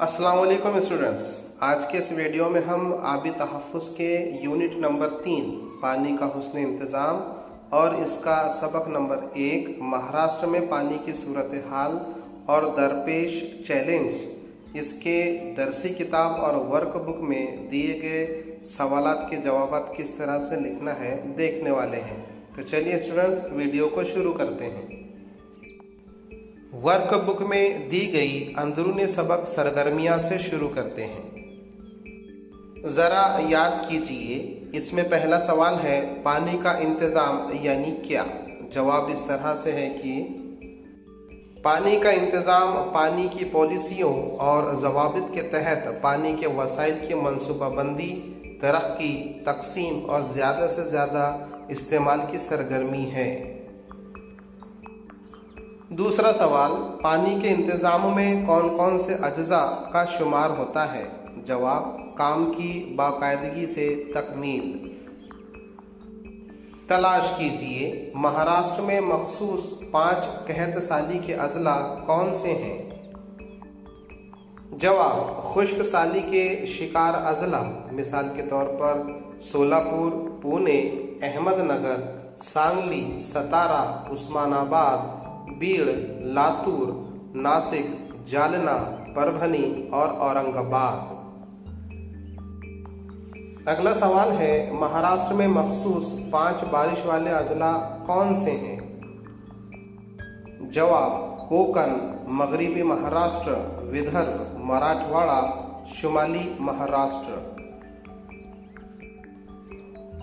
अस्सलाम वालेकुम स्टूडेंट्स। आज के इस वीडियो में हम आबी तहफ़्फ़ुज़ के यूनिट नंबर 3 पानी का हुस्न इंतज़ाम और इसका सबक नंबर 1 महाराष्ट्र में पानी की सूरत हाल और दरपेश चैलेंज, इसके दरसी किताब और वर्कबुक में दिए गए सवालात के जवाब किस तरह से लिखना है देखने वाले हैं। तो चलिए स्टूडेंट्स, वीडियो को शुरू करते हैं। वर्कबुक में दी गई अंदरूनी सबक सरगर्मियां से शुरू करते हैं। ज़रा याद कीजिए, इसमें पहला सवाल है पानी का इंतज़ाम यानी क्या। जवाब इस तरह से है कि पानी का इंतज़ाम पानी की पॉलिसियों और ज़वाबित के तहत पानी के वसाइल की मनसूबाबंदी, तरक्की, तकसीम और ज़्यादा से ज़्यादा इस्तेमाल की सरगर्मी है। दूसरा सवाल, पानी के इंतज़ाम में कौन कौन से अज्जा का शुमार होता है। जवाब, काम की बाकायदगी से तकमील। तलाश कीजिए, महाराष्ट्र में मखसूस 5 कहत साली के अजला कौन से हैं। जवाब, खुश्क साली के शिकार अजला मिसाल के तौर पर सोलापुर, पुणे, अहमदनगर, सांगली, सतारा, उस्मानाबाद, बीड़, लातूर, नासिक, जालना, परभनी और औरंगाबाद। अगला सवाल है, महाराष्ट्र में मखसूस 5 बारिश वाले अजला कौन से हैं। जवाब, कोकण, मगरिबी महाराष्ट्र, विदर्भ, मराठवाड़ा, शुमाली महाराष्ट्र।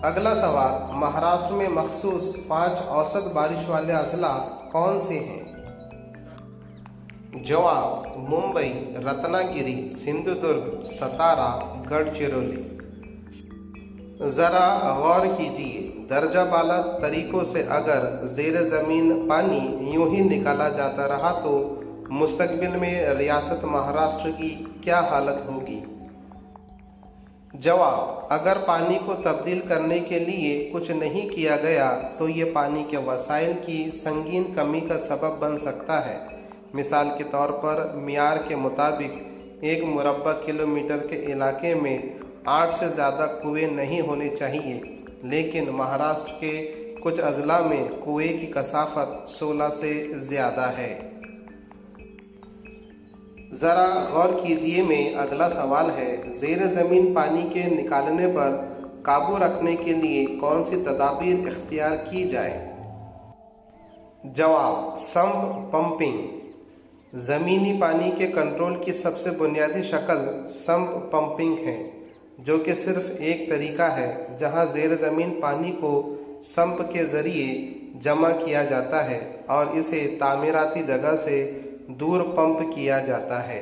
अगला सवाल, महाराष्ट्र में मखसूस 5 औसत बारिश वाले अजला कौन से हैं। जवाब, मुंबई, रत्नागिरी, सिंधुदुर्ग, सतारा, गढ़चिरौली। ज़रा गौर कीजिए, दर्जा बाला तरीकों से अगर ज़ेर ज़मीन पानी यूं ही निकाला जाता रहा तो मुस्तकबिल में रियासत महाराष्ट्र की क्या हालत होगी। जवाब, अगर पानी को तब्दील करने के लिए कुछ नहीं किया गया तो ये पानी के वसाइल की संगीन कमी का सबब बन सकता है। मिसाल के तौर पर मियार के मुताबिक 1 मुरब्बा किलोमीटर के इलाके में 8 से ज़्यादा कुएँ नहीं होने चाहिए, लेकिन महाराष्ट्र के कुछ अजला में कुएँ की कसाफत 16 से ज़्यादा है। ज़रा गौर कीजिए में अगला सवाल है, ज़ेर ज़मीन पानी के निकालने पर काबू रखने के लिए कौन सी तदाबीर इख्तियार की जाए। जवाब, सम्प पंपिंग। ज़मीनी पानी के कंट्रोल की सबसे बुनियादी शक्ल सम्प पंपिंग है, जो कि सिर्फ एक तरीका है जहां ज़ेर ज़मीन पानी को सम्प के ज़रिए जमा किया जाता है और इसे तामीराती जगह से दूर पंप किया जाता है।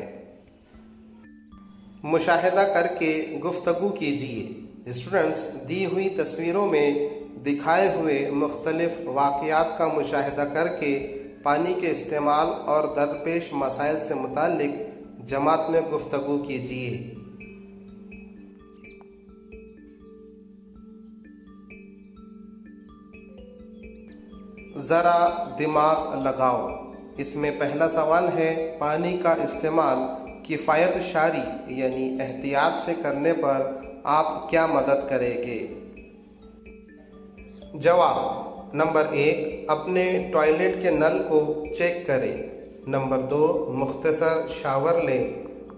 मुशाहिदा करके गुफ्तगू कीजिए। स्टूडेंट्स, दी हुई तस्वीरों में दिखाए हुए मुख्तलिफ वाक़यात का मुशाहिदा करके पानी के इस्तेमाल और दरपेश मसाइल से मुताल्लिक जमात में गुफ्तगू कीजिए। ज़रा दिमाग लगाओ। इसमें पहला सवाल है, पानी का इस्तेमाल किफ़ायत शारी यानी एहतियात से करने पर आप क्या मदद करेंगे। जवाब, नंबर 1, अपने टॉयलेट के नल को चेक करें। नंबर 2, मुख्तसर शावर लें।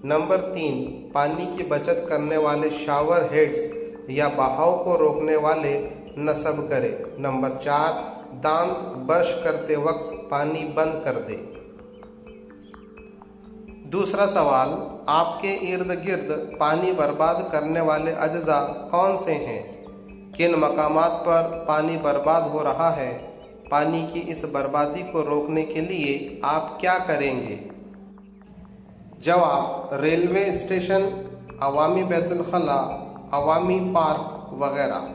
नंबर 3, पानी की बचत करने वाले शावर हेड्स या बहाव को रोकने वाले नस्ब करें। नंबर 4, दांत ब्रश करते वक्त पानी बंद कर दे। दूसरा सवाल, आपके इर्द गिर्द पानी बर्बाद करने वाले अज्जा कौन से हैं। किन मकामात पर पानी बर्बाद हो रहा है। पानी की इस बर्बादी को रोकने के लिए आप क्या करेंगे। जवाब, रेलवे स्टेशन, अवामी बैतुल खला, अवामी पार्क वगैरह।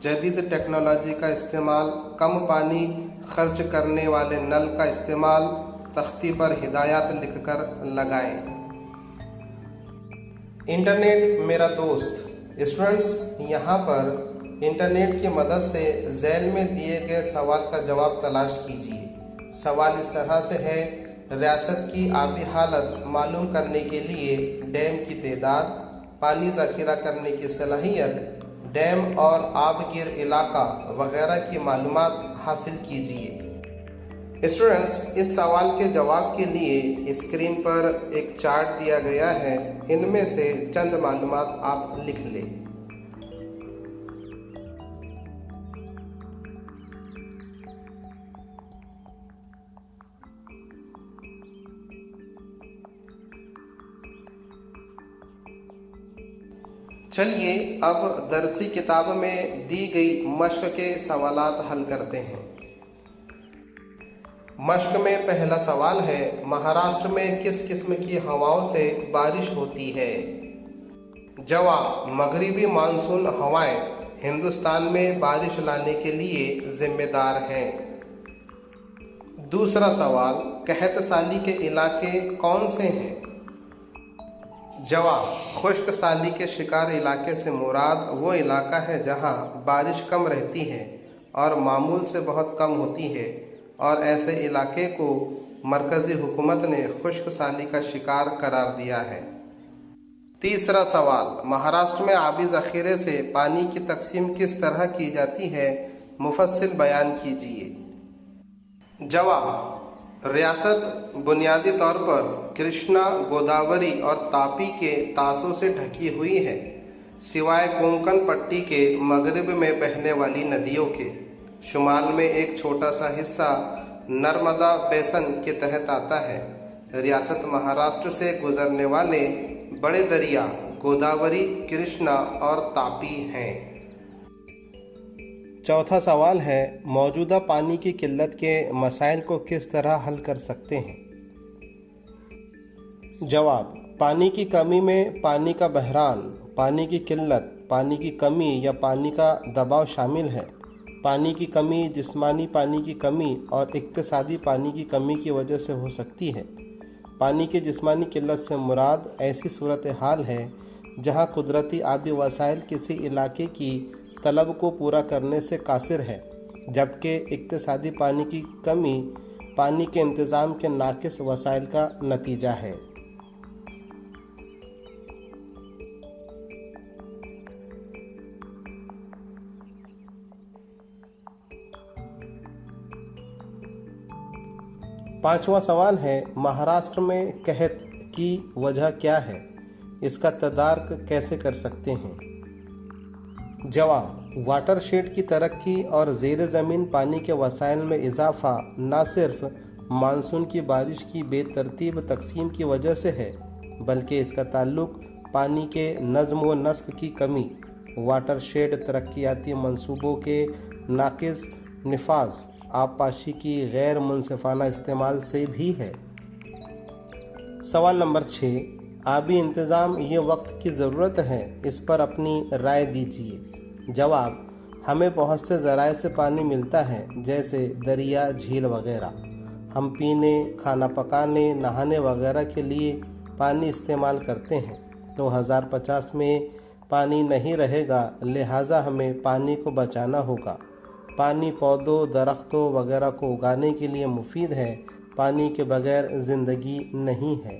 जदीद टेक्नोलॉजी का इस्तेमाल, कम पानी खर्च करने वाले नल का इस्तेमाल, तख्ती पर हिदायत लिखकर लगाएं। इंटरनेट मेरा दोस्त। स्टूडेंट्स, यहाँ पर इंटरनेट की मदद से झैल में दिए गए सवाल का जवाब तलाश कीजिए। सवाल इस तरह से है, रियासत की आबी हालत मालूम करने के लिए डैम की तादाद, पानी ज़ख़ीरा करने की सलाहियत, डैम और आबगिर इलाका वगैरह की मालूमात हासिल कीजिए। स्टूडेंट्स, इस सवाल के जवाब के लिए स्क्रीन पर एक चार्ट दिया गया है, इनमें से चंद मालूमात आप लिख लें। चलिए अब दरसी किताब में दी गई मश्क के सवालात हल करते हैं। मश्क में पहला सवाल है, महाराष्ट्र में किस किस्म की हवाओं से बारिश होती है? जवाब, मगरिबी मानसून हवाएं हिंदुस्तान में बारिश लाने के लिए जिम्मेदार हैं। दूसरा सवाल, कहत साली के इलाके कौन से हैं? जवाब, खुश्क साली के शिकार इलाके से मुराद वो इलाका है जहां बारिश कम रहती है और मामूल से बहुत कम होती है, और ऐसे इलाके को मरकज़ी हुकूमत ने खुश्क साली का शिकार करार दिया है। तीसरा सवाल, महाराष्ट्र में आबी ज़ख़ीरे से पानी की तकसीम किस तरह की जाती है? मुफस्सिल बयान कीजिए। जवाब, रियासत बुनियादी तौर पर कृष्णा, गोदावरी और तापी के तासों से ढकी हुई है, सिवाय कोंकण पट्टी के मगरिब में बहने वाली नदियों के। शुमाल में एक छोटा सा हिस्सा नर्मदा बेसन के तहत आता है। रियासत महाराष्ट्र से गुजरने वाले बड़े दरिया गोदावरी, कृष्णा और तापी हैं। चौथा सवाल है, मौजूदा पानी की किल्लत के मसाइल को किस तरह हल कर सकते हैं? जवाब, पानी की कमी में पानी का बहरान, पानी की किल्लत, पानी की कमी या पानी का दबाव शामिल है। पानी की कमी जिस्मानी पानी की कमी और इक्तिसादी पानी की कमी की वजह से हो सकती है। पानी की जिस्मानी किल्लत से मुराद ऐसी सूरत हाल है जहां कुदरती आबी वसाइल किसी इलाके की तलब को पूरा करने से कासिर है, जबकि इक्तिसादी पानी की कमी पानी के इंतज़ाम के नाकिस वसाइल का नतीजा है। पांचवा सवाल है, महाराष्ट्र में कहत की वजह क्या है? इसका तदार्क कैसे कर सकते हैं? जवाब, वाटरशेड की तरक्की और ज़ेर ज़मीन पानी के वसाइल में इजाफा न सिर्फ मानसून की बारिश की बेतरतीब तकसीम की वजह से है, बल्कि इसका ताल्लुक पानी के नज़्म व नस्क की कमी, वाटरशेड तरक्याती मंसूबों के नाकिस निफाज, आबपाशी की गैर मुनसिफाना इस्तेमाल से भी है। सवाल नंबर 6, आबी इंतज़ाम ये वक्त की ज़रूरत है, इस पर अपनी राय दीजिए। जवाब, हमें बहुत से ज़राए से पानी मिलता है, जैसे दरिया, झील वगैरह। हम पीने, खाना पकाने, नहाने वगैरह के लिए पानी इस्तेमाल करते हैं। 2050 में पानी नहीं रहेगा, लिहाजा हमें पानी को बचाना होगा। पानी पौधों, दरख्तों वगैरह को उगाने के लिए मुफीद है। पानी के बगैर ज़िंदगी नहीं है।